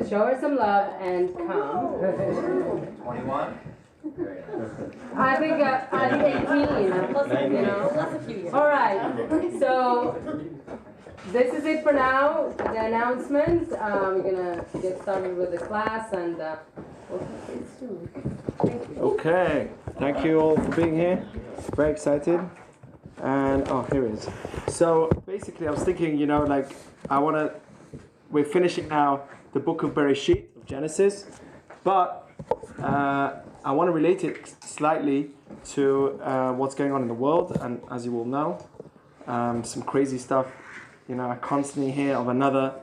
Show her some love and come. 21? I think 18, you know. All right, so this is it for now, the announcement. We're gonna get started with the class and we'll see you soon. Thank you. Okay, thank you all for being here. Very excited. And here it is. So basically, I was thinking, we're finishing now the book of Bereshit, of Genesis, but I want to relate it slightly to what's going on in the world. And as you all know, some crazy stuff. I constantly hear of another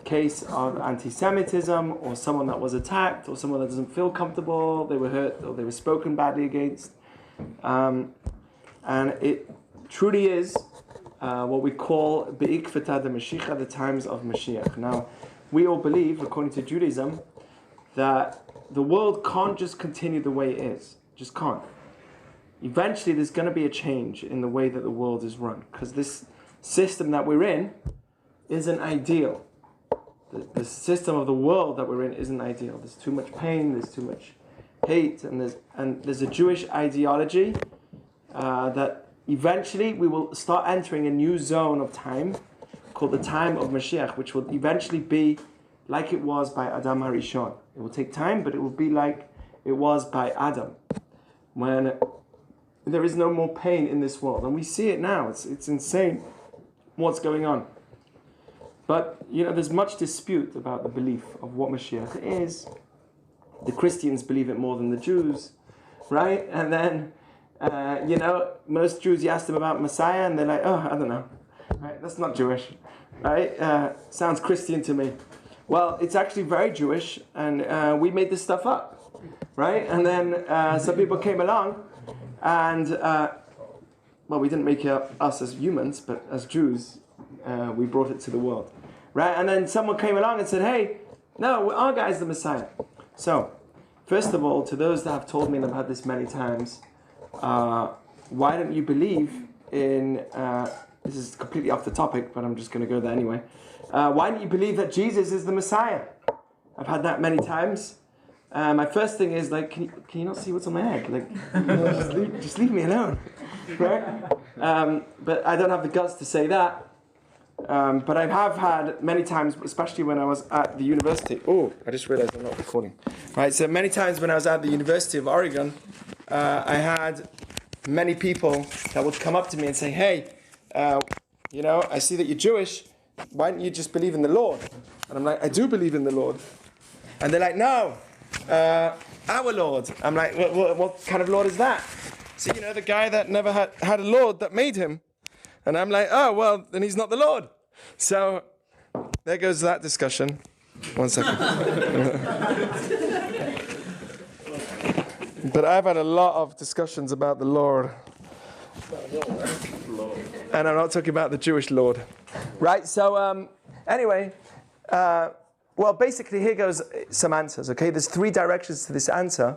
case of anti-Semitism, or someone that was attacked, or someone that doesn't feel comfortable, they were hurt, or they were spoken badly against. And it truly is what we call Be'ikvata de Mashiach, the times of Mashiach. Now, we all believe, according to Judaism, that the world can't just continue the way it is. Just can't. Eventually, there's going to be a change in the way that the world is run, because this system that we're in isn't ideal. The system of the world that we're in isn't ideal. There's too much pain, there's too much hate, and there's a Jewish ideology that eventually we will start entering a new zone of time called the time of Mashiach, which will eventually be like it was by Adam HaRishon. It will take time, but it will be like it was by Adam, when there is no more pain in this world. And we see it now. It's insane what's going on. But, there's much dispute about the belief of what Mashiach is. The Christians believe it more than the Jews, right? And then, most Jews, you ask them about Messiah, and they're like, I don't know. Right? That's not Jewish, right? Sounds Christian to me. Well, it's actually very Jewish, and we made this stuff up, right? And then some people came along, and, we didn't make it up us as humans, but as Jews, we brought it to the world, right? And then someone came along and said, hey, no, our guy's the Messiah. So, first of all, to those that have told me, and I've had this many times, why don't you believe in, this is completely off the topic, but I'm just going to go there anyway. Why don't you believe that Jesus is the Messiah? I've had that many times. My first thing is, can you not see what's on my head? Just leave me alone, right? But I don't have the guts to say that. But I have had many times, especially when I was at the university. Oh, I just realized I'm not recording. Right, so many times when I was at the University of Oregon, I had many people that would come up to me and say, hey, I see that you're Jewish. Why don't you just believe in the Lord? And I'm like, I do believe in the Lord. And they're like, no, our Lord. I'm like, what kind of Lord is that? So, the guy that never had a Lord that made him. And I'm like, oh, well, then he's not the Lord. So there goes that discussion. 1 second. But I've had a lot of discussions about the Lord. And I'm not talking about the Jewish Lord. Right, so anyway, basically here goes some answers, okay? There's 3 directions to this answer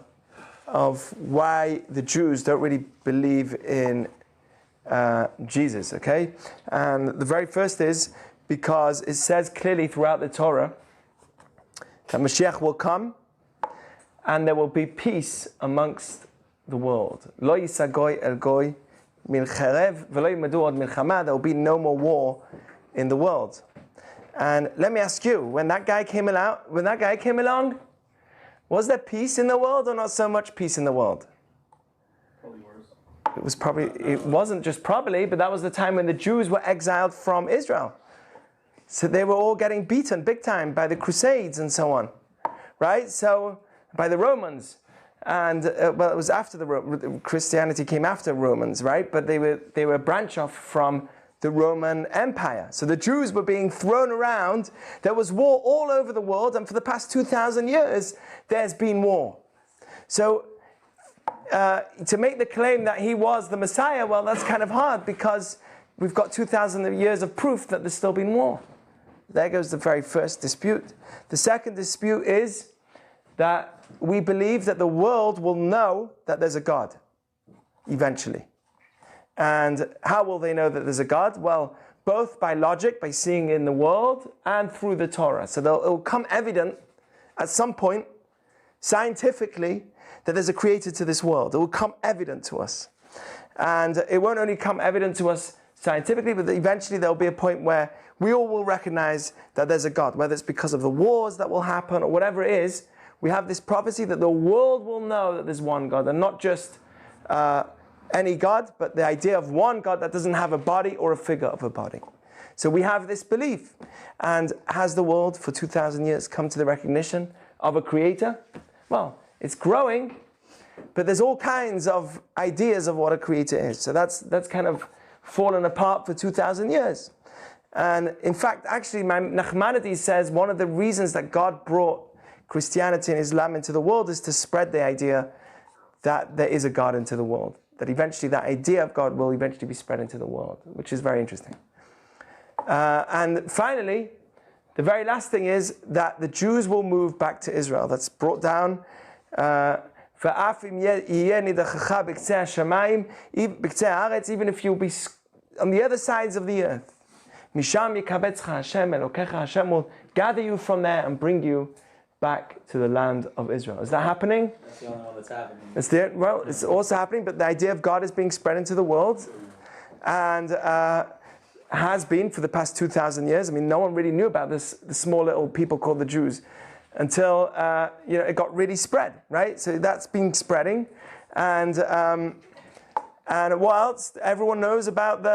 of why the Jews don't really believe in Jesus, okay? And the very first is because it says clearly throughout the Torah that Mashiach will come and there will be peace amongst the world. Lo yisagoy el goy min cherev v'lo yimadu od milchama. There will be no more war in the world. And let me ask you, when that guy came along, was there peace in the world or not so much peace in the world? It wasn't just probably, but that was the time when the Jews were exiled from Israel. So they were all getting beaten big time by the Crusades and so on, right? So by the Romans, and it was after Christianity came after Romans, right? But they were a branch off from the Roman Empire. So the Jews were being thrown around. There was war all over the world, and for the past 2,000 years, there's been war. So to make the claim that he was the Messiah, well, that's kind of hard because we've got 2,000 years of proof that there's still been war. There goes the very first dispute. The second dispute is that we believe that the world will know that there's a God, eventually. And how will they know that there's a God? Well, both by logic, by seeing in the world, and through the Torah. So it will come evident at some point, scientifically, that there's a creator to this world. It will come evident to us. And it won't only come evident to us scientifically, but eventually there'll be a point where we all will recognize that there's a God, whether it's because of the wars that will happen or whatever it is. We have this prophecy that the world will know that there's one God, and not just any God, but the idea of one God that doesn't have a body or a figure of a body. So we have this belief. And has the world for 2,000 years come to the recognition of a creator? Well, it's growing, but there's all kinds of ideas of what a creator is. So that's kind of fallen apart for 2,000 years. And in fact, actually, Nachmanides says one of the reasons that God brought Christianity and Islam into the world is to spread the idea that there is a God into the world. That eventually that idea of God will eventually be spread into the world, which is very interesting. And finally, the very last thing is that the Jews will move back to Israel. That's brought down. Even if you'll be on the other sides of the earth. Hashem will gather you from there and bring you back to the land of Israel. Is that happening? That's the only one that's happening. Well, it's also happening, but the idea of God is being spread into the world, and has been for the past 2,000 years. I mean, no one really knew about the small little people called the Jews until it got really spread, right? So that's been spreading, and what else? Everyone knows about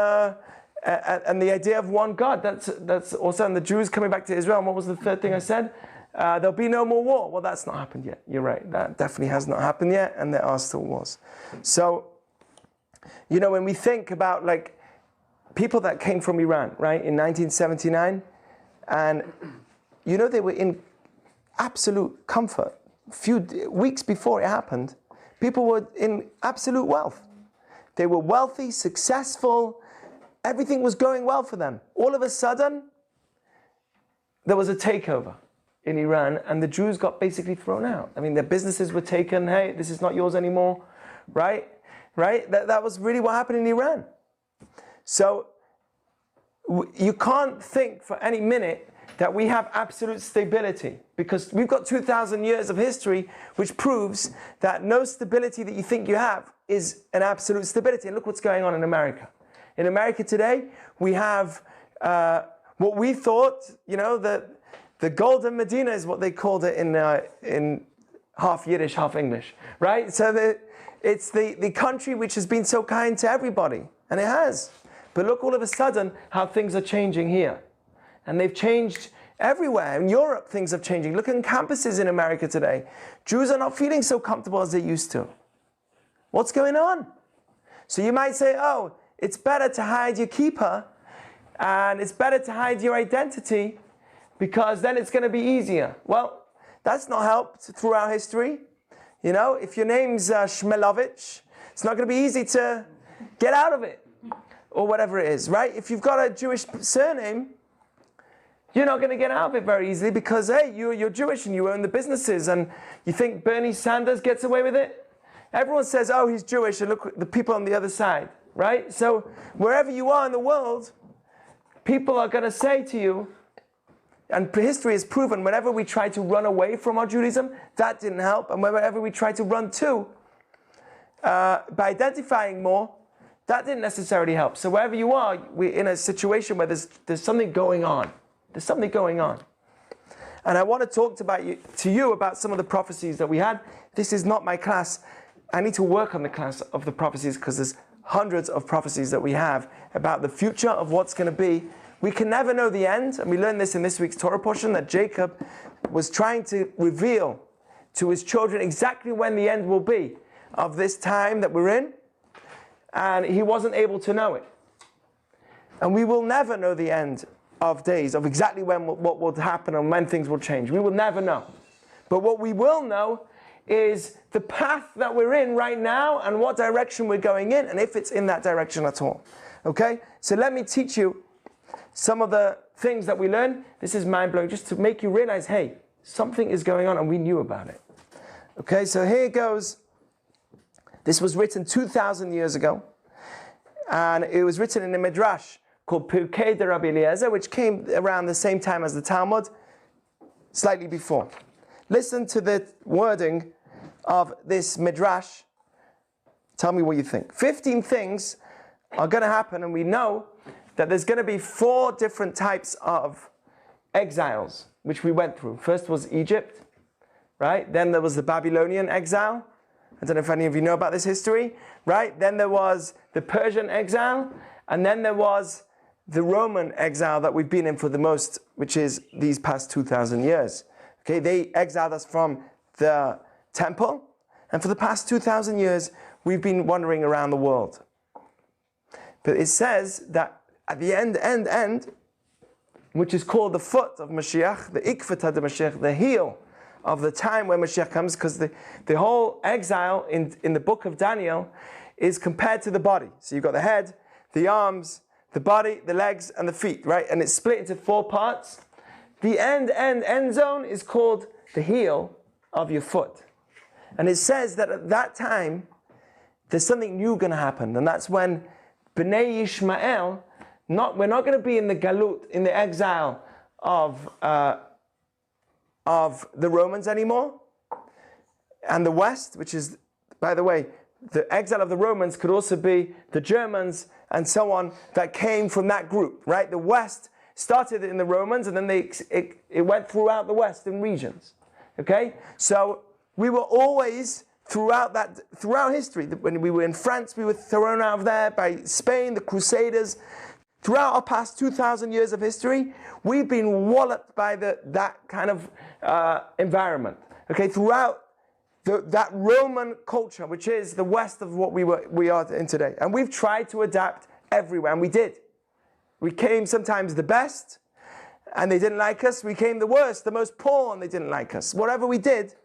and the idea of one God. That's also, and the Jews coming back to Israel. And what was the third thing I said? There'll be no more war. Well, that's not happened yet. You're right. That definitely has not happened yet, and there are still wars. So, when we think about like people that came from Iran, right, in 1979, and they were in absolute comfort. A few weeks before it happened, people were in absolute wealth. They were wealthy, successful. Everything was going well for them. All of a sudden, there was a takeover in Iran, and the Jews got basically thrown out. I mean, their businesses were taken. Hey, this is not yours anymore, right? Right? That was really what happened in Iran. So you can't think for any minute that we have absolute stability, because we've got 2,000 years of history which proves that no stability that you think you have is an absolute stability. And look what's going on in America. In America today, we have what we thought, the Golden Medina is what they called it in half Yiddish, half English, right? So it's the country which has been so kind to everybody, and it has. But look all of a sudden how things are changing here. And they've changed everywhere. In Europe, things are changing. Look at campuses in America today. Jews are not feeling so comfortable as they used to. What's going on? So you might say, oh, it's better to hide your kippah, and it's better to hide your identity, because then it's going to be easier. Well, that's not helped throughout history. If your name's Shmelovich, it's not going to be easy to get out of it, or whatever it is, right? If you've got a Jewish surname, you're not going to get out of it very easily, because, hey, you're Jewish and you own the businesses, and you think Bernie Sanders gets away with it? Everyone says, oh, he's Jewish, and look at the people on the other side, right? So wherever you are in the world, people are going to say to you, and history has proven, whenever we try to run away from our Judaism, that didn't help, and whenever we try to run to, by identifying more, that didn't necessarily help. So wherever you are, we're in a situation where there's something going on. There's something going on. And I want to talk to you about some of the prophecies that we had. This is not my class. I need to work on the class of the prophecies, because there's hundreds of prophecies that we have about the future of what's going to be. We can never know the end. And we learned this in this week's Torah portion, that Jacob was trying to reveal to his children exactly when the end will be of this time that we're in. And he wasn't able to know it. And we will never know the end of days, of exactly what will happen and when things will change. We will never know. But what we will know is the path that we're in right now, and what direction we're going in, and if it's in that direction at all. Okay? So let me teach you some of the things that we learn. This is mind-blowing, just to make you realize, hey, something is going on and we knew about it. Okay, so here it goes. This was written 2,000 years ago. And it was written in a Midrash called Pirkei de Rabbi Eliezer, which came around the same time as the Talmud, slightly before. Listen to the wording of this Midrash. Tell me what you think. 15 things are going to happen, and we know that there's going to be 4 different types of exiles, which we went through. First was Egypt, right? Then there was the Babylonian exile. I don't know if any of you know about this history, right? Then there was the Persian exile, and then there was the Roman exile that we've been in for the most, which is these past 2,000 years. Okay, they exiled us from the temple, and for the past 2,000 years, we've been wandering around the world. But it says that at the end, which is called the foot of Mashiach, the ikvata de Mashiach, the heel of the time when Mashiach comes, because the whole exile in the book of Daniel is compared to the body. So you've got the head, the arms, the body, the legs, and the feet, right? And it's split into 4 parts. The end zone is called the heel of your foot. And it says that at that time, there's something new going to happen. And that's when Bnei Ishmael, we're not going to be in the galut, in the exile of the Romans anymore. And the West, which is, by the way, the exile of the Romans could also be the Germans and so on that came from that group, right? The West started in the Romans, and then it went throughout the West in regions. Okay? So we were always throughout history. When we were in France, we were thrown out of there by Spain, the Crusaders. Throughout our past 2,000 years of history, we've been walloped by that kind of environment. Okay, throughout that Roman culture, which is the West of what we are in today, and we've tried to adapt everywhere, and we did. We came sometimes the best, and they didn't like us. We came the worst, the most poor, and they didn't like us. Whatever we did,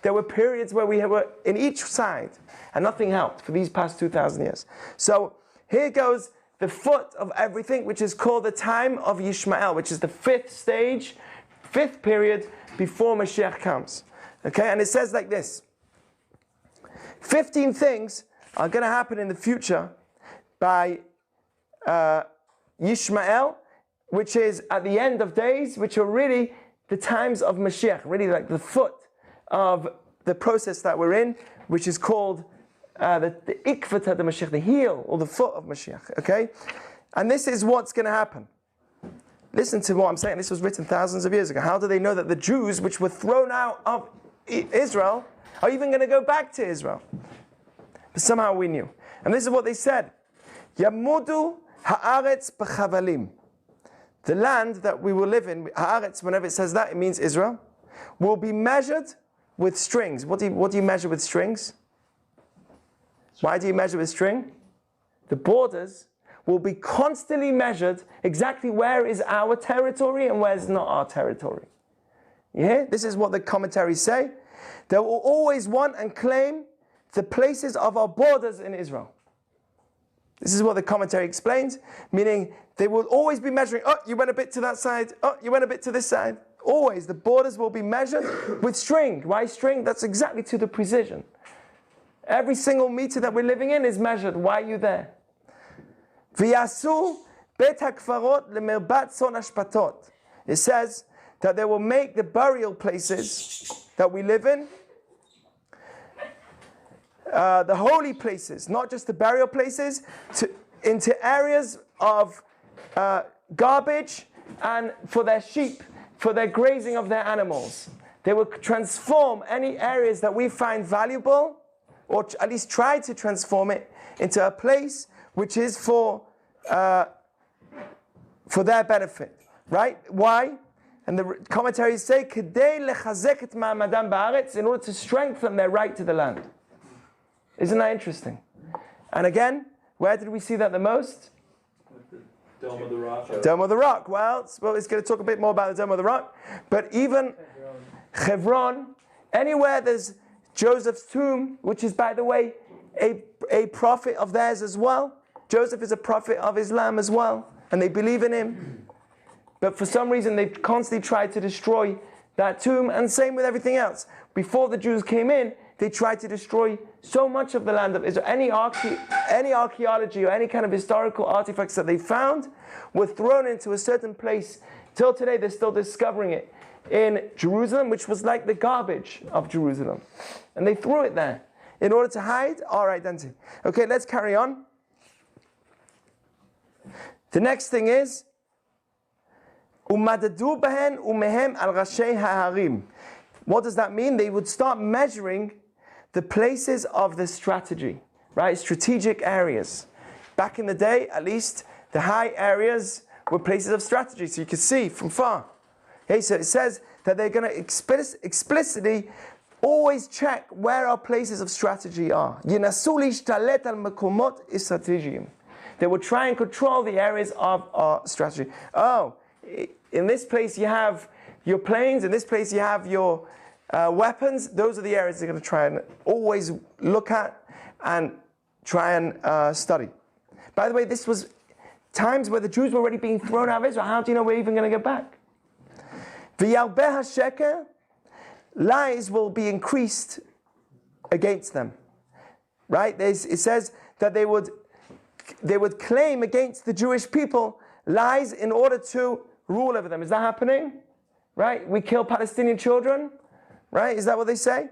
there were periods where we were in each side, and nothing helped for these past 2,000 years. So here goes the foot of everything, which is called the time of Ishmael, which is the 5th stage, 5th period before Mashiach comes. Okay, and it says like this. 15 things are going to happen in the future by Ishmael, which is at the end of days, which are really the times of Mashiach, really like the foot of the process that we're in, which is called the ikvata de Mashiach, the heel or the foot of Mashiach. Okay, and this is what's going to happen. Listen to what I'm saying. This was written thousands of years ago. How do they know that the Jews, which were thrown out of Israel, are even going to go back to Israel? But somehow we knew. And this is what they said. Yamudu haaretz b'chavalim. The land that we will live in, haaretz, whenever it says that, it means Israel, will be measured with strings. What do you measure with strings? Why do you measure with string? The borders will be constantly measured exactly where is our territory and where is not our territory. You hear? This is what the commentaries say. They will always want and claim the places of our borders in Israel. This is what the commentary explains, meaning they will always be measuring, oh, you went a bit to that side, oh, you went a bit to this side. Always, the borders will be measured with string. Why string? That's exactly to the precision. Every single meter that we're living in is measured. Why are you there? V'yasu bet hakfarot lemerbat son hashpatot. It says that they will make the burial places that we live in, the holy places, not just the burial places, into areas of garbage and for their sheep, for their grazing of their animals. They will transform any areas that we find valuable, or at least try to transform it into a place which is for their benefit. Right? Why? And the commentaries say, "Kedei lechazek et ma'amadam ba'aretz," in order to strengthen their right to the land. Isn't that interesting? And again, where did we see that the most? Dome of the Rock. Dome of the Rock. Well, it's going to talk a bit more about the Dome of the Rock. But even Hebron, anywhere there's Joseph's tomb, which is, by the way, a prophet of theirs as well. Joseph is a prophet of Islam as well, and they believe in him. But for some reason, they constantly tried to destroy that tomb, and same with everything else. Before the Jews came in, they tried to destroy so much of the land of Israel. Any archaeology or any kind of historical artifacts that they found were thrown into a certain place. Till today, they're still discovering it in Jerusalem, which was like the garbage of Jerusalem. And they threw it there in order to hide our identity. Okay, let's carry on. The next thing is, umadadu bahen umehem al rashei ha'arim. What does that mean? They would start measuring the places of the strategy, right? Strategic areas. Back in the day, at least, the high areas were places of strategy, so you could see from far. Okay, so it says that they're going to explicitly always check where our places of strategy are. They will try and control the areas of our strategy. Oh, in this place you have your planes, in this place you have your weapons. Those are the areas they're going to try and always look at and try and study. By the way, this was times where the Jews were already being thrown out of Israel. How do you know we're even going to get back? V'yarbeh hasheker, lies will be increased against them. Right? It says that they would claim against the Jewish people lies in order to rule over them. Is that happening? Right? We kill Palestinian children. Right? Is that what they say?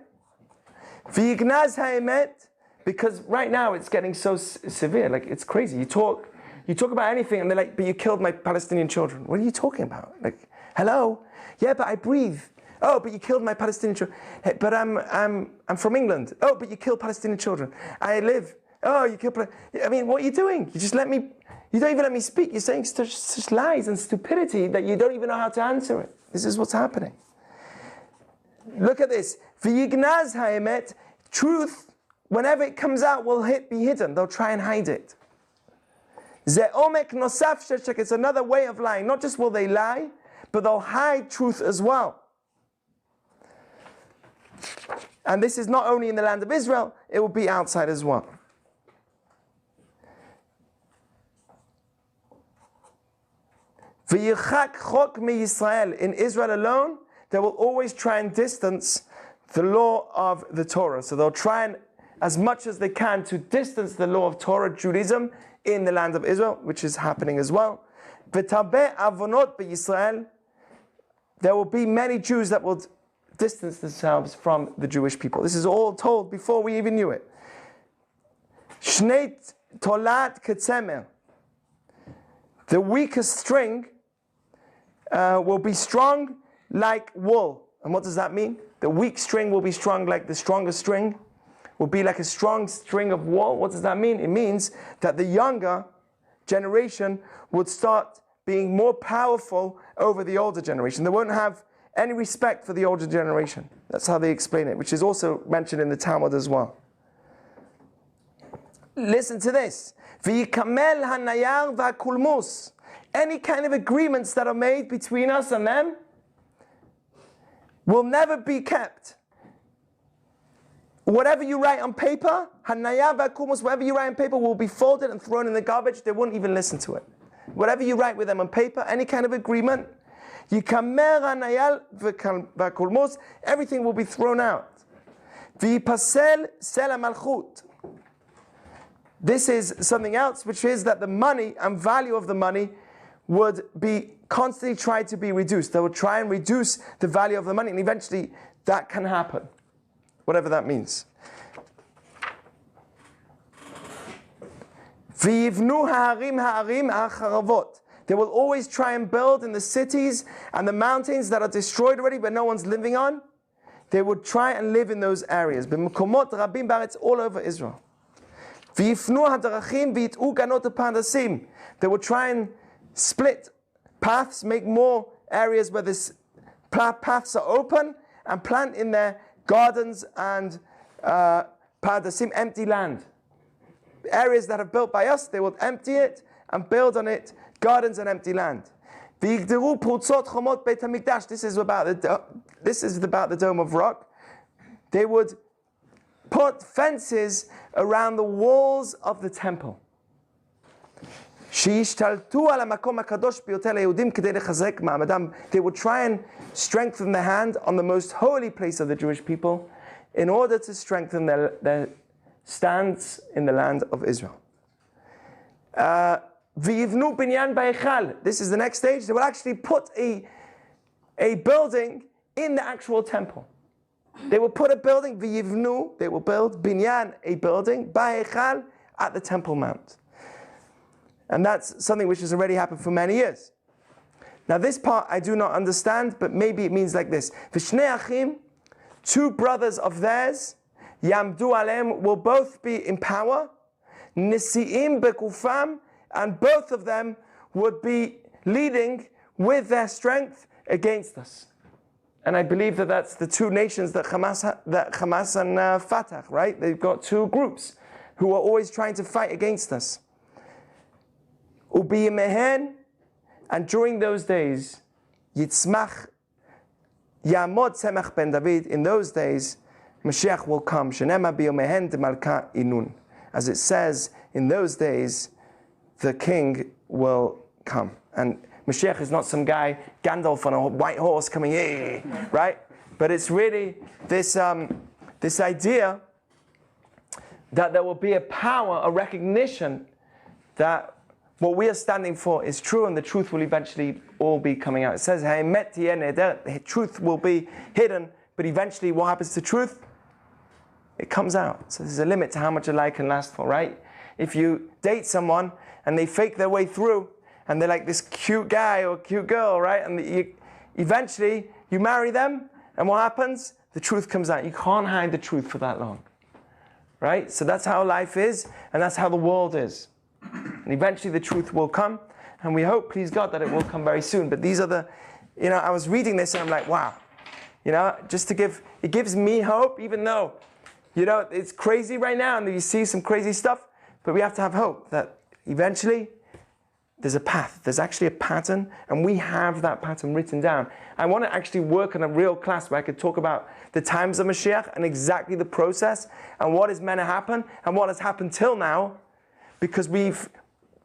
V'yignaz ha'emet, because right now it's getting so severe. Like, it's crazy. You talk about anything and they're like, but you killed my Palestinian children. What are you talking about? Like, hello? Yeah, but I breathe. Oh, but you killed my Palestinian children. Hey, but I'm from England. Oh, but you killed Palestinian children. I live. Oh, you killed. I mean, what are you doing? You don't even let me speak. You're saying such lies and stupidity that you don't even know how to answer it. This is what's happening. Look at this. V'yignaz ha'emet, truth, whenever it comes out, will be hidden. They'll try and hide it. Ze'omek nosaf sheshek, it's another way of lying. Not just will they lie, but they'll hide truth as well. And this is not only in the land of Israel, it will be outside as well. V'yichak chok miYisrael, in Israel alone, they will always try and distance the law of the Torah. So they'll try and, as much as they can, to distance the law of Torah, Judaism, in the land of Israel, which is happening as well. V'tabeh avonot b'Yisrael, there will be many Jews that will distance themselves from the Jewish people. This is all told before we even knew it. Shnei tolat ketzemer, the weakest string will be strong like wool. And what does that mean? The weak string will be strong like the strongest string. Will be like a strong string of wool. What does that mean? It means that the younger generation would start being more powerful over the older generation. They won't have any respect for the older generation. That's how they explain it, which is also mentioned in the Talmud as well. Listen to this. V'yikamel hanayar v'akulmus. Any kind of agreements that are made between us and them will never be kept. Whatever you write on paper, hanayar v'akulmus, whatever you write on paper will be folded and thrown in the garbage. They won't even listen to it. Whatever you write with them on paper, any kind of agreement, yikamer hanayar v'akulmus, everything will be thrown out. V'yipasel sel ha'malchut. This is something else, which is that the money and value of the money would be constantly tried to be reduced. They would try and reduce the value of the money, and eventually that can happen, whatever that means. V'yivnu ha'arim ha'arim ha'charavot. They will always try and build in the cities and the mountains that are destroyed already, but no one's living on. They would try and live in those areas. B'mekomot rabim ba'aretz, all over Israel. V'yifnu hadarachim v'yit'u ganot ha'parnasim. They will try and split paths, make more areas where this paths are open, and plant in there gardens and parnasim, empty land. Areas that are built by us, they will empty it and build on it gardens and empty land. V'yigderu prutzot chomot beit hamikdash. This is about the Dome of Rock. They would put fences around the walls of the temple. They would try and strengthen the hand on the most holy place of the Jewish people in order to strengthen their stance in the land of Israel. V'yivnu binyan ba'echal. This is the next stage. They will actually put a building in the actual temple. They will put a building, v'yivnu, they will build, binyan, a building, ba'echal, at the Temple Mount. And that's something which has already happened for many years. Now this part I do not understand, but maybe it means like this. V'shnei achim, two brothers of theirs, yamdu alem, will both be in power, nisi'im bekufam, and both of them would be leading with their strength against us. And I believe that that's the two nations that Hamas and Fatah, right? They've got two groups who are always trying to fight against us. Ubi mehen, and during those days, Yitzmach Yamod Tzemach ben David, in those days, Mashiach will come. Shenema biyomehen de malka inun. As it says, in those days, the king will come. And Mashiach is not some guy, Gandalf on a white horse coming here, right? But it's really this idea that there will be a power, a recognition that what we are standing for is true, and the truth will eventually all be coming out. It says, the truth will be hidden, but eventually what happens to truth? It comes out. So there's a limit to how much a lie can last for, right? If you date someone and they fake their way through, and they're like this cute guy or cute girl, right? And eventually you marry them, and what happens? The truth comes out. You can't hide the truth for that long, right? So that's how life is, and that's how the world is. And eventually the truth will come, and we hope, please God, that it will come very soon. But these are the, I was reading this and I'm like, wow. Just to it gives me hope, even though, it's crazy right now and you see some crazy stuff, but we have to have hope that eventually there's a path. There's actually a pattern, and we have that pattern written down. I want to actually work in a real class where I could talk about the times of Mashiach and exactly the process and what is meant to happen and what has happened till now, because we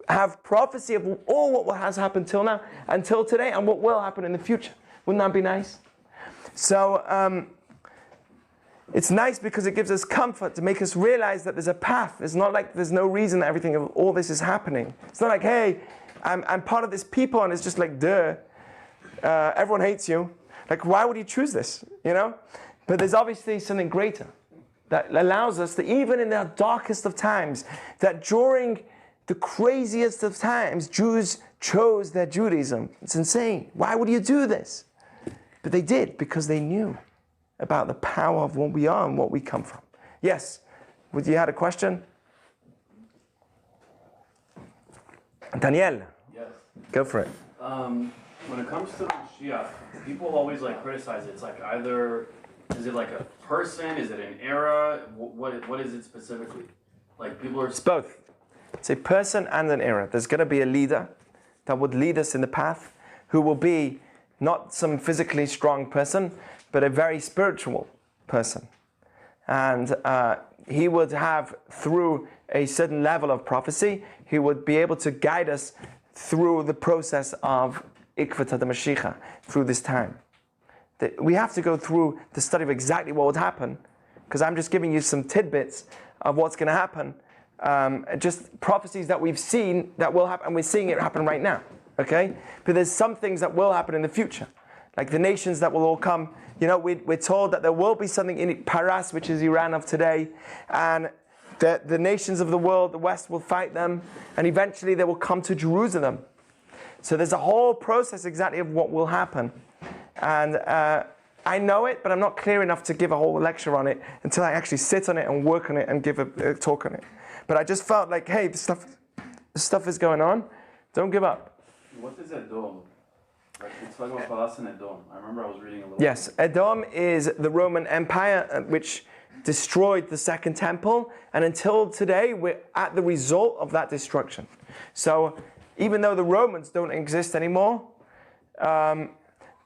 have prophecy of all what has happened till now, until today, and what will happen in the future. Wouldn't that be nice? So it's nice because it gives us comfort to make us realize that there's a path. It's not like there's no reason that everything of all this is happening. It's not like, hey, I'm part of this people, and it's just like, duh, everyone hates you. Like, why would you choose this? But there's obviously something greater that allows us to, even in the darkest of times, that during the craziest of times, Jews chose their Judaism. It's insane. Why would you do this? But they did, because they knew about the power of what we are and what we come from. Yes, you had a question? Daniel. Yes. Go for it. When it comes to Mashiach, people always criticize it. It's either, is it a person? Is it an era? What is it specifically? People are... It's both. It's a person and an era. There's going to be a leader that would lead us in the path, who will be not some physically strong person, but a very spiritual person. And he would have, through a certain level of prophecy, he would be able to guide us through the process of Ikvata the Mashiach, through this time. We have to go through the study of exactly what would happen, because I'm just giving you some tidbits of what's going to happen. Just prophecies that we've seen that will happen, and we're seeing it happen right now. Okay? But there's some things that will happen in the future. Like the nations that will all come. We're told that there will be something in Paras, which is Iran of today, and that the nations of the world, the West, will fight them, and eventually they will come to Jerusalem. So there's a whole process exactly of what will happen. And I know it, but I'm not clear enough to give a whole lecture on it until I actually sit on it and work on it and give a talk on it. But I just felt like, hey, this stuff is going on. Don't give up. What is Edom? It's talking about Paras and Edom. I remember I was reading a little Yes, Edom is the Roman Empire which destroyed the Second Temple, and until today we're at the result of that destruction. So even though the Romans don't exist anymore, but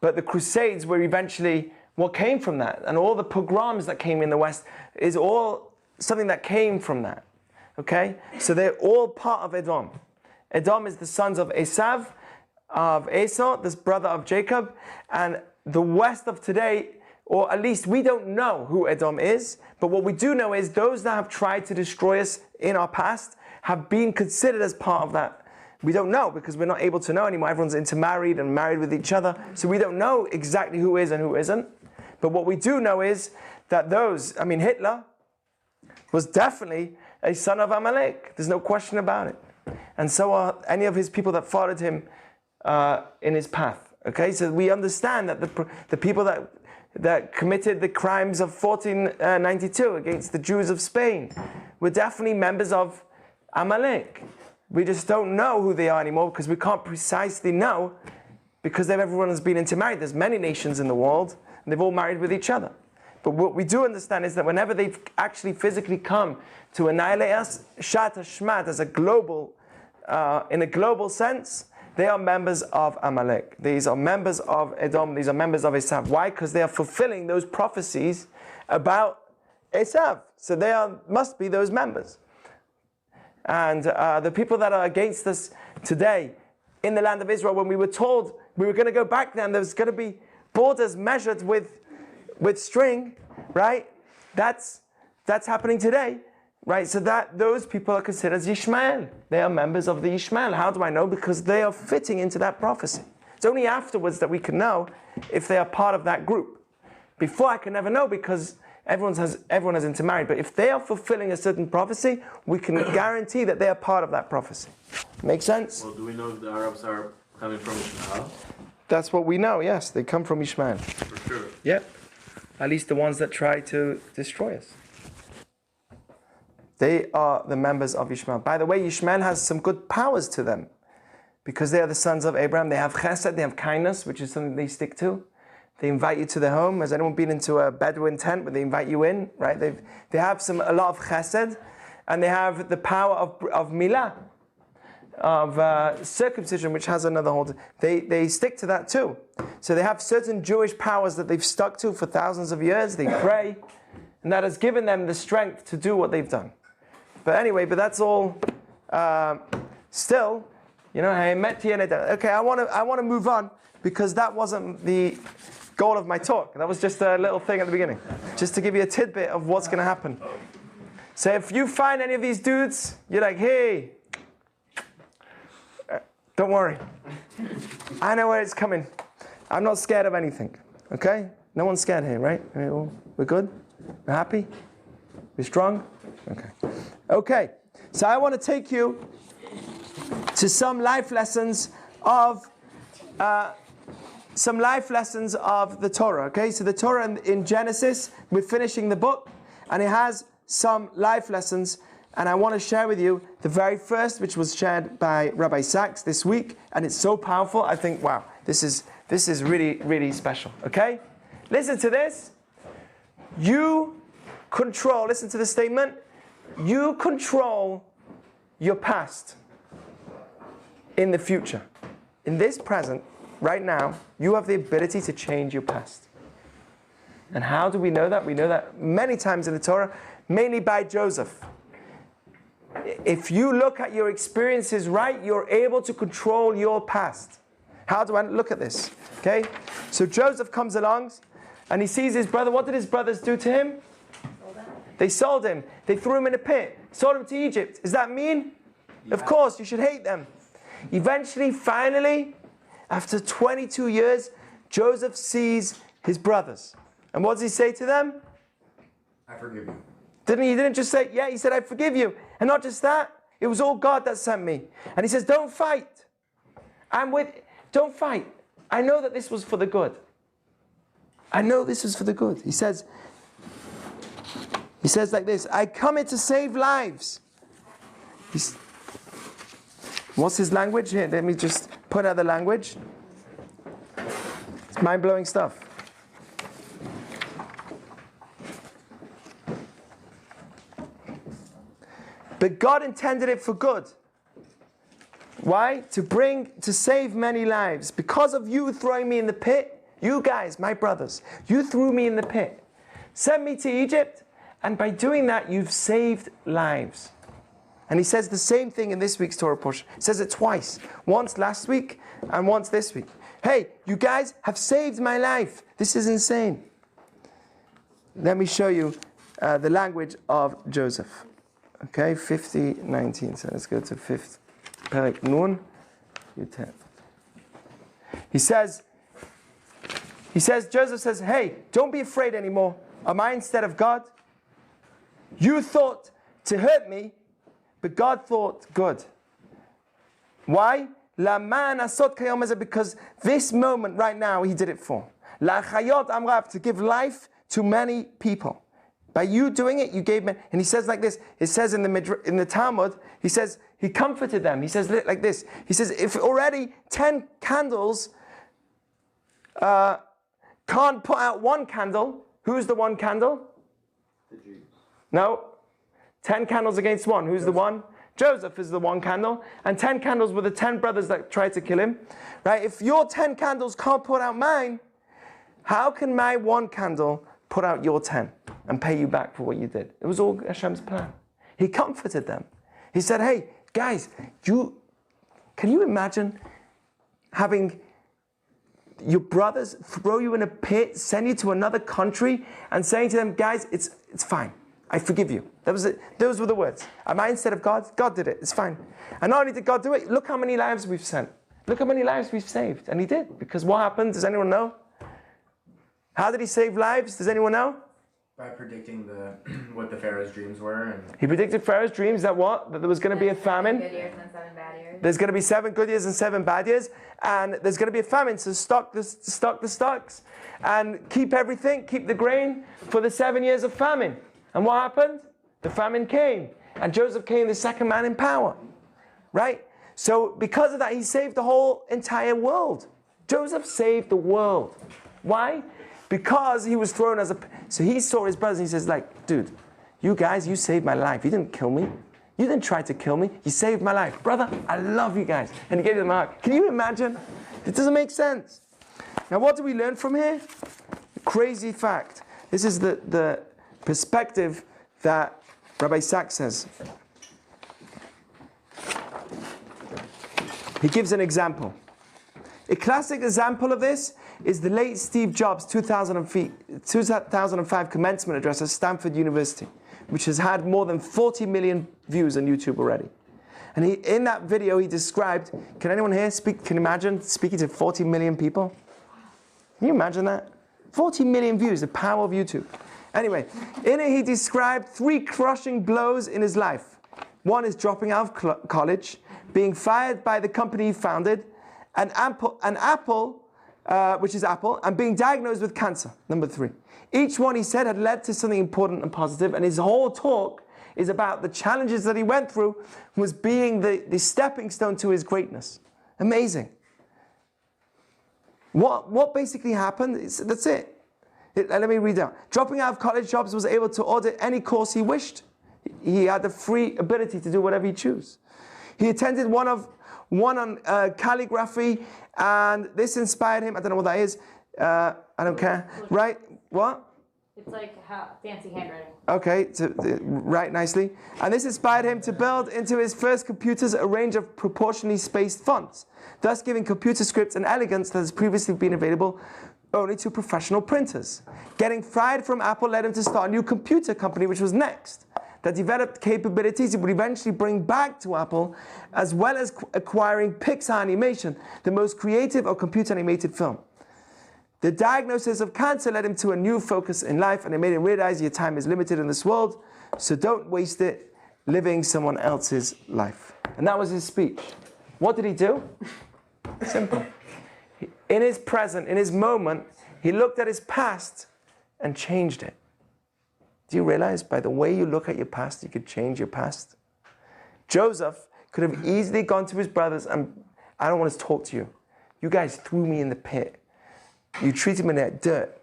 the Crusades were eventually what came from that, and all the pogroms that came in the West is all something that came from that. Okay, so they're all part of Edom. Edom is the sons of Esau, this brother of Jacob, and the West of today or at least we don't know who Edom is, but what we do know is those that have tried to destroy us in our past have been considered as part of that. We don't know because we're not able to know anymore. Everyone's intermarried and married with each other, so we don't know exactly who is and who isn't. But what we do know is that Hitler was definitely a son of Amalek. There's no question about it. And so are any of his people that followed him in his path. Okay, so we understand that the people that committed the crimes of 1492 against the Jews of Spain were definitely members of Amalek. We just don't know who they are anymore because we can't precisely know because everyone has been intermarried. There's many nations in the world and they've all married with each other. But what we do understand is that whenever they've actually physically come to annihilate us, Shat Hashmat as a global, in a global sense, they are members of Amalek. These are members of Edom. These are members of Esav. Why? Because they are fulfilling those prophecies about Esav. So they must be those members. And the people that are against us today in the land of Israel, when we were told we were going to go back there and there was going to be borders measured with string, right? That's happening today, right? So that those people are considered as Ishmael. They are members of the Ishmael. How do I know? Because they are fitting into that prophecy. It's only afterwards that we can know if they are part of that group. Before I can never know because everyone has intermarried. But if they are fulfilling a certain prophecy, we can guarantee that they are part of that prophecy. Make sense? Well, do we know if the Arabs are coming from Ishmael? That's what we know, yes. They come from Ishmael. For sure. Yep. At least the ones that try to destroy us. They are the members of Ishmael. By the way, Ishmael has some good powers to them. Because they are the sons of Abraham. They have chesed, they have kindness, which is something they stick to. They invite you to their home. Has anyone been into a Bedouin tent where they invite you in? Right? They have a lot of chesed. And they have the power of milah, of circumcision, which has another hold. They stick to that too. So they have certain Jewish powers that they've stuck to for thousands of years. They pray, and that has given them the strength to do what they've done. But anyway, that's all. Still, okay. I want to move on because that wasn't the goal of my talk. That was just a little thing at the beginning, just to give you a tidbit of what's going to happen. So if you find any of these dudes, you're like, hey. Don't worry. I know where it's coming. I'm not scared of anything. Okay? No one's scared here, right? We're good? We're happy? We're strong? Okay. Okay. So I want to take you to some life lessons of the Torah. Okay? So the Torah in Genesis, we're finishing the book, and it has some life lessons. And I want to share with you the very first, which was shared by Rabbi Sachs this week, and it's so powerful. I think, wow, this is really, really special. Okay, listen to this. You control. Listen to the statement. You control your past in the future. In this present, right now, you have the ability to change your past. And how do we know that? We know that many times in the Torah, mainly by Joseph. If you look at your experiences right, you're able to control your past. How do I look at this? Okay, so Joseph comes along and he sees his brother. What did his brothers do to him? They sold him. They threw him in a pit. Sold him to Egypt. Is that mean? Yeah. Of course, you should hate them. Eventually, finally, after 22 years, Joseph sees his brothers. And what does he say to them? I forgive you. He didn't just say, yeah, he said, I forgive you. And not just that, it was all God that sent me. And he says, don't fight. Don't fight. I know that this was for the good. I know this was for the good. He says like this, I come here to save lives. What's his language? Here, let me just put out the language. It's mind-blowing stuff. But God intended it for good. Why? To save many lives. Because of you throwing me in the pit, you guys, my brothers, you threw me in the pit. Sent me to Egypt, and by doing that, you've saved lives. And he says the same thing in this week's Torah portion. He says it twice. Once last week, and once this week. Hey, you guys have saved my life. This is insane. let me show you the language of Joseph. Okay, 50:19. So let's go to 5th. Perek Nun, Yutet. He says, Joseph says, hey, don't be afraid anymore. Am I instead of God? You thought to hurt me, but God thought good. Why? Because this moment right now, he did it for. To give life to many people. By you doing it, you gave me. And he says like this. It says in the Talmud, he says, he comforted them. He says like this. He says, if already 10 candles can't put out one candle, who's the one candle? The Jews. No. 10 candles against one. Who's the one? Joseph is the one candle. And 10 candles were the 10 brothers that tried to kill him. Right? If your 10 candles can't put out mine, how can my one candle put out your 10 and pay you back for what you did? It was all Hashem's plan. He comforted them. He said, hey, guys, can you imagine having your brothers throw you in a pit, send you to another country, and saying to them, guys, it's fine. I forgive you. Those were the words. Am I instead of God? God did it. It's fine. And not only did God do it, look how many lives we've sent. Look how many lives we've saved. And he did. Because what happened? Does anyone know? How did he save lives? Does anyone know? By predicting what the Pharaoh's dreams were. And He predicted Pharaoh's dreams that what? That there was going to be a famine. 7 good years and 7 bad years. There's going to be 7 good years and 7 bad years. And there's going to be a famine. So stock the stocks. And keep everything. Keep the grain for the 7 years of famine. And what happened? The famine came. And Joseph came the second man in power. Right? So because of that, he saved the whole entire world. Joseph saved the world. Why? Because he was thrown as a... So he saw his brothers and he says, like, dude, you guys, you saved my life. You didn't kill me. You didn't try to kill me. You saved my life. Brother, I love you guys. And he gave them a hug. Can you imagine? It doesn't make sense. Now, what do we learn from here? Crazy fact. This is the perspective that Rabbi Sachs says. He gives an example. A classic example of this is the late Steve Jobs' 2005 commencement address at Stanford University, which has had more than 40 million views on YouTube already. And in that video, he described, can anyone here can you imagine speaking to 40 million people? Can you imagine that? 40 million views, the power of YouTube. Anyway, in it he described 3 crushing blows in his life. One is dropping out of college, being fired by the company he founded, and Apple, which is Apple, and being diagnosed with cancer, number 3. Each one, he said, had led to something important and positive, and his whole talk is about the challenges that he went through was being the stepping stone to his greatness. Amazing. What basically happened? That's it. Let me read out. Dropping out of college, Jobs was able to audit any course he wished. He had the free ability to do whatever he chose. He attended one on calligraphy, and this inspired him. I don't know what that is. I don't care. Right? What? It's like fancy handwriting. Okay, write nicely. And this inspired him to build into his first computers a range of proportionally spaced fonts, thus giving computer scripts an elegance that has previously been available only to professional printers. Getting fired from Apple led him to start a new computer company, which was Next, that developed capabilities he would eventually bring back to Apple, as well as acquiring Pixar Animation, the most creative of computer animated film. The diagnosis of cancer led him to a new focus in life, and it made him realize your time is limited in this world, so don't waste it living someone else's life. And that was his speech. What did he do? Simple. In his present, in his moment, he looked at his past and changed it. Do you realize by the way you look at your past, you could change your past? Joseph could have easily gone to his brothers and, I don't want to talk to you. You guys threw me in the pit. You treated me like dirt.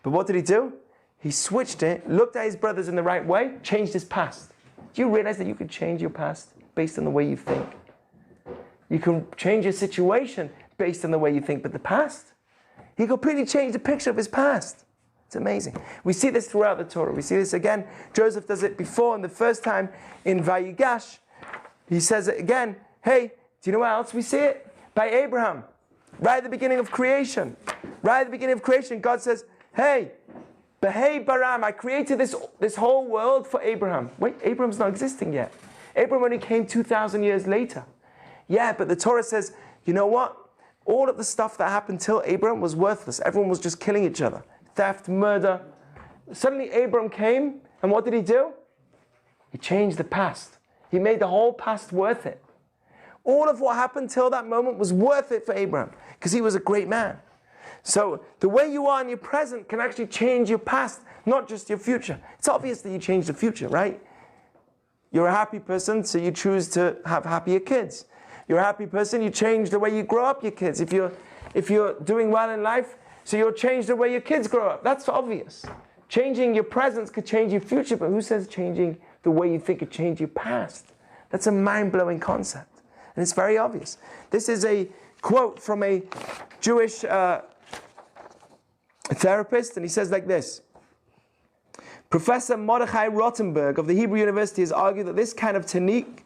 But what did he do? He switched it, looked at his brothers in the right way, changed his past. Do you realize that you could change your past based on the way you think? You can change your situation based on the way you think, but the past? He completely changed the picture of his past. It's amazing. We see this throughout the Torah. We see this again. Joseph does it before, and the first time in Vayigash, he says it again. Hey, do you know where else we see it? By Abraham. Right at the beginning of creation. Right at the beginning of creation, God says, hey, Behei Baram, I created this whole world for Abraham. Wait, Abraham's not existing yet. Abraham only came 2,000 years later. Yeah, but the Torah says, you know what? All of the stuff that happened till Abraham was worthless. Everyone was just killing each other. Theft, murder. Suddenly Abraham came, and what did he do? He changed the past. He made the whole past worth it. All of what happened till that moment was worth it for Abraham, because he was a great man. So the way you are in your present can actually change your past, not just your future. It's obvious that you change the future, right? You're a happy person, so you choose to have happier kids. You're a happy person, you change the way you grow up your kids. If you're doing well in life, so you'll change the way your kids grow up. That's obvious. Changing your present could change your future, but who says changing the way you think could change your past? That's a mind-blowing concept, and it's very obvious. This is a quote from a Jewish therapist, and he says like this. Professor Mordechai Rothenberg of the Hebrew University has argued that this kind of technique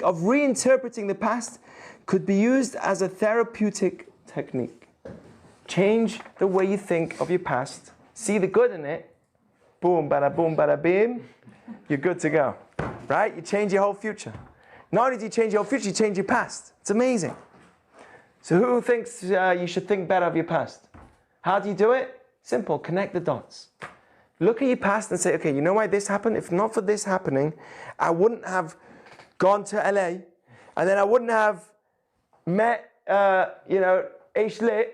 of reinterpreting the past could be used as a therapeutic technique. Change the way you think of your past, see the good in it, boom, bada beam, you're good to go. Right? You change your whole future. Not only do you change your whole future, you change your past. It's amazing. So who thinks you should think better of your past? How do you do it? Simple, connect the dots. Look at your past and say, okay, you know why this happened? If not for this happening, I wouldn't have gone to LA, and then I wouldn't have met, Ishmael.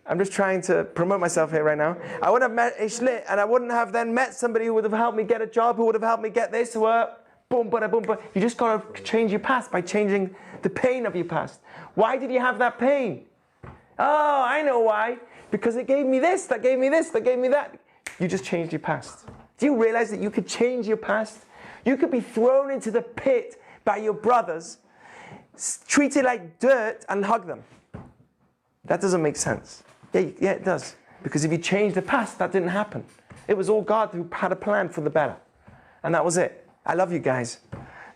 I'm just trying to promote myself here right now. I wouldn't have met Ishmael, and I wouldn't have then met somebody who would have helped me get a job, who would have helped me get this, boom, bada, boom, boom. You just got to change your past by changing the pain of your past. Why did you have that pain? Oh, I know why. Because it gave me this, that gave me this, that gave me that. You just changed your past. Do you realize that you could change your past? You could be thrown into the pit by your brothers, treated like dirt, and hug them. That doesn't make sense. Yeah, it does. Because if you change the past, that didn't happen. It was all God who had a plan for the better. And that was it. I love you guys.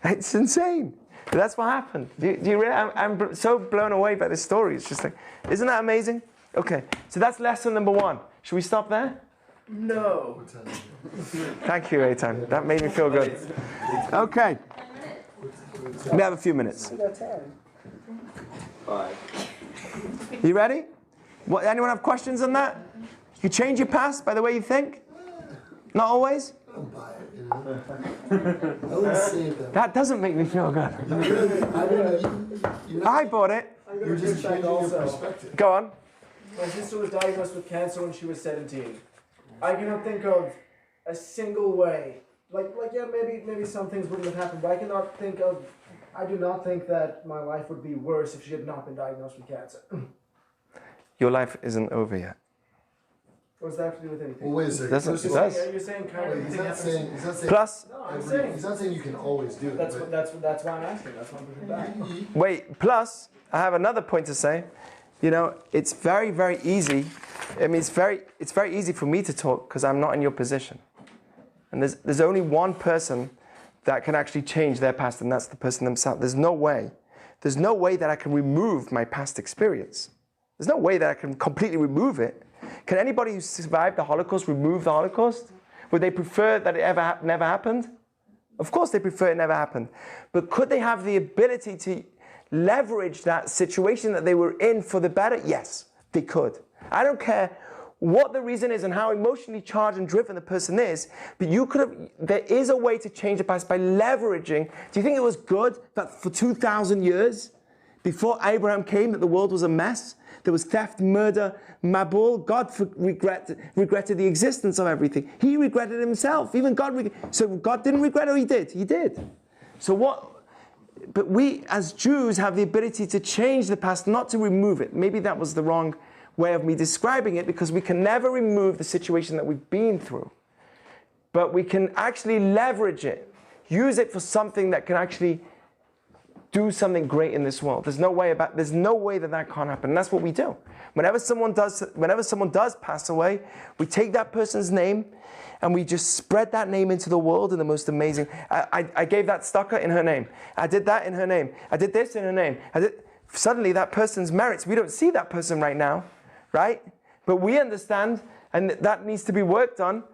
It's insane. But that's what happened. Do you realize? I'm so blown away by this story. It's just like, isn't that amazing? Okay, so that's lesson number 1. Should we stop there? No. Thank you, Eitan. That made me feel good. Okay. We have a few minutes. 5. You ready? Anyone have questions on that? You change your past by the way you think? Not always? I don't buy it, you know? I wouldn't say that. That doesn't make me feel good. I bought it. You're just changing your perspective. Go on. My sister was diagnosed with cancer when she was 17. I cannot think of a single way. Maybe some things wouldn't have happened, but I do not think that my life would be worse if she had not been diagnosed with cancer. Your life isn't over yet. What does that have to do with anything? Well, wait a second. You're saying kind of. He's not saying. Plus, No, I'm saying. He's not saying you can always do it. That's why I'm asking. That's why I'm pushing back. wait, plus, I have another point to say. You know, it's very, very easy. I mean, it's very easy for me to talk because I'm not in your position. And there's only one person that can actually change their past, and that's the person themselves. There's no way that I can remove my past experience. There's no way that I can completely remove it. Can anybody who survived the Holocaust remove the Holocaust? Would they prefer that it never happened? Of course they prefer it never happened. But could they have the ability to leverage that situation that they were in for the better? Yes, they could. I don't care what the reason is and how emotionally charged and driven the person is, but there is a way to change the past by leveraging. Do you think it was good that for 2,000 years, before Abraham came, that the world was a mess? There was theft, murder, Mabul. God regretted the existence of everything. He regretted himself. Even God so God didn't regret, or he did? He did. So what? But we as Jews have the ability to change the past, not to remove it. Maybe that was the wrong way of me describing it, because we can never remove the situation that we've been through. But we can actually leverage it, use it for something that can actually do something great in this world. There's no way that can't happen. And that's what we do. Whenever someone does pass away, we take that person's name and we just spread that name into the world in the most amazing. I gave that tzedakah in her name. I did that in her name. I did this in her name. Suddenly that person's merits, we don't see that person right now, right? But we understand And that needs to be worked on,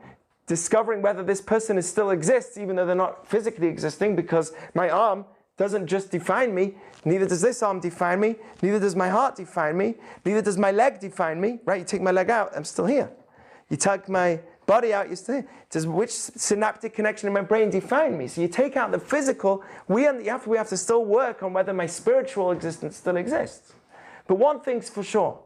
discovering whether this person still exists, even though they're not physically existing, because my arm doesn't just define me, neither does this arm define me, neither does my heart define me, neither does my leg define me, right? You take my leg out, I'm still here. You take my body out, you're still here. Does which synaptic connection in my brain define me? So you take out the physical, we have to still work on whether my spiritual existence still exists. But one thing's for sure,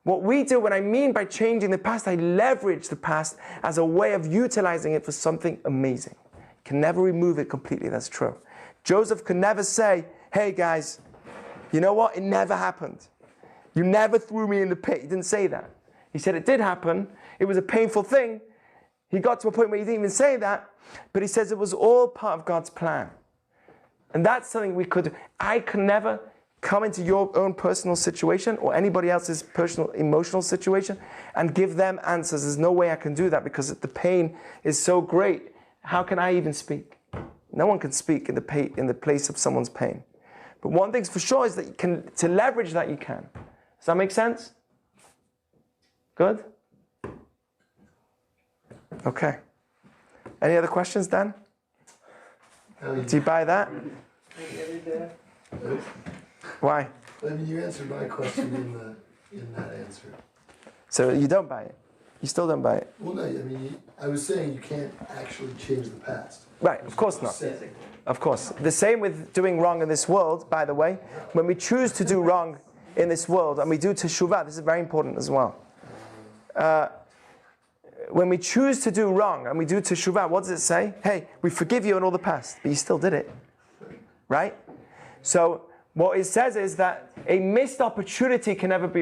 what we do, what I mean by changing the past, I leverage the past as a way of utilizing it for something amazing. Can never remove it completely, that's true. Joseph could never say, hey guys, you know what, it never happened. You never threw me in the pit. He didn't say that. He said it did happen. It was a painful thing. He got to a point where he didn't even say that, but he says it was all part of God's plan. And that's something I can never come into your own personal situation or anybody else's personal emotional situation and give them answers. There's no way I can do that because the pain is so great. How can I even speak? No one can speak in the place of someone's pain. But one thing's for sure is that to leverage that you can. Does that make sense? Good? Okay. Any other questions, Dan? Do you buy that? Why? I mean, you answered my question in that answer. So you don't buy it? You still don't buy it? Well, no, I mean, I was saying you can't actually change the past. Right, of course not. Of course. The same with doing wrong in this world, by the way. When we choose to do wrong in this world, and we do teshuvah, this is very important as well. When we choose to do wrong and we do teshuvah, what does it say? Hey, we forgive you in all the past, but you still did it. Right? So what it says is that a missed opportunity can never be,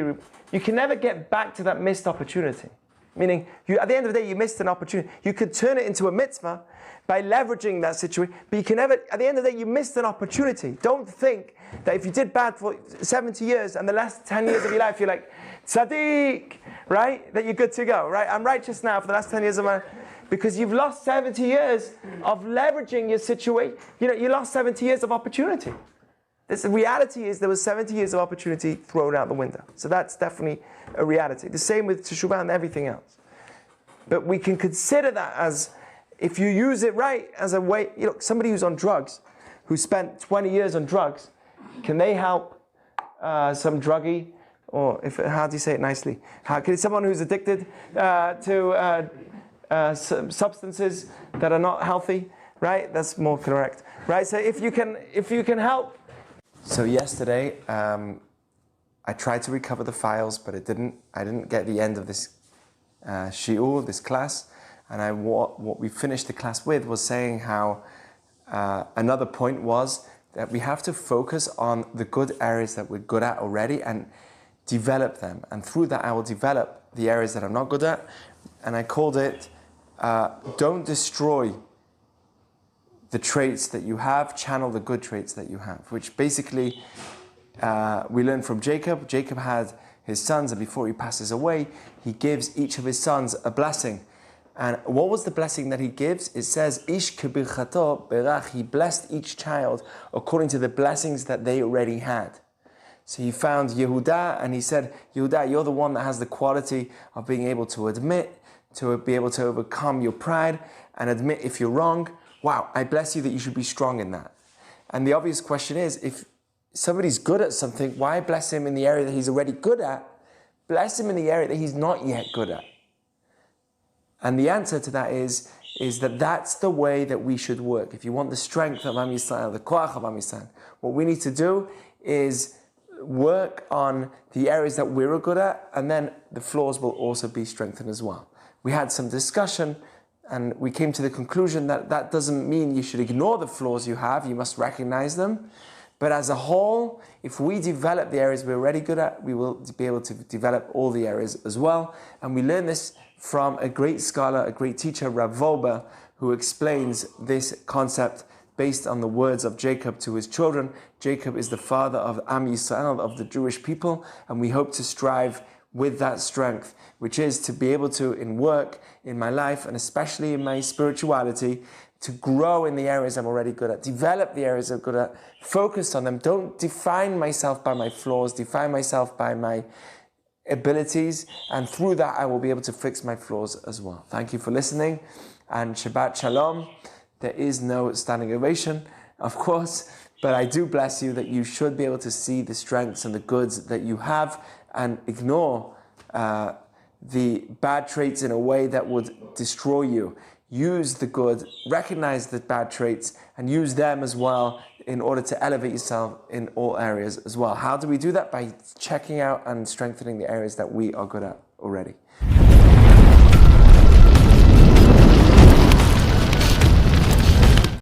you can never get back to that missed opportunity. Meaning, at the end of the day, you missed an opportunity. You could turn it into a mitzvah by leveraging that situation, but you can never, at the end of the day, you missed an opportunity. Don't think that if you did bad for 70 years and the last 10 years of your life, you're like, tzaddik, right? That you're good to go, right? I'm righteous now for the last 10 years of my life. Because you've lost 70 years of leveraging your situation. You know, you lost 70 years of opportunity. The reality is there was 70 years of opportunity thrown out the window. So that's definitely a reality. The same with teshuvah and everything else. But we can consider that as, if you use it right, as a way, you know, somebody who's on drugs, who spent 20 years on drugs, can they help some druggie? Or how do you say it nicely? Can someone who's addicted to substances that are not healthy, right? That's more correct, right? So if you can help. So yesterday, I tried to recover the files, but I didn't get the end of this shiur, this class. And what we finished the class with was saying how another point was that we have to focus on the good areas that we're good at already and develop them. And through that, I will develop the areas that I'm not good at. And I called it, don't destroy the traits that you have, channel the good traits that you have, which basically we learned from Jacob. Jacob had his sons, and before he passes away, he gives each of his sons a blessing. And what was the blessing that he gives? It says, Ish kebirchato berach, he blessed each child according to the blessings that they already had. So he found Yehuda, and he said, Yehuda, you're the one that has the quality of being able to admit, to be able to overcome your pride and admit if you're wrong. Wow, I bless you that you should be strong in that. And the obvious question is, if somebody's good at something, why bless him in the area that he's already good at? Bless him in the area that he's not yet good at. And the answer to that is that that's the way that we should work. If you want the strength of Am Yisrael, the koach of Am Yisrael, what we need to do is work on the areas that we're good at, and then the flaws will also be strengthened as well. We had some discussion, and we came to the conclusion that that doesn't mean you should ignore the flaws you have. You must recognize them. But as a whole, if we develop the areas we're already good at, we will be able to develop all the areas as well. And we learn this from a great scholar, a great teacher, Rav Volber, who explains this concept based on the words of Jacob to his children. Jacob is the father of Am Yisrael, of the Jewish people, and we hope to strive with that strength, which is to be able to, in work, in my life, and especially in my spirituality, to grow in the areas I'm already good at, develop the areas I'm good at, focus on them. Don't define myself by my flaws, define myself by my abilities, and through that I will be able to fix my flaws as well. Thank you for listening, and Shabbat Shalom. There is no standing ovation, of course, but I do bless you that you should be able to see the strengths and the goods that you have and ignore the bad traits in a way that would destroy you. Use the good, recognize the bad traits, and use them as well in order to elevate yourself in all areas as well. How do we do that? By checking out and strengthening the areas that we are good at already.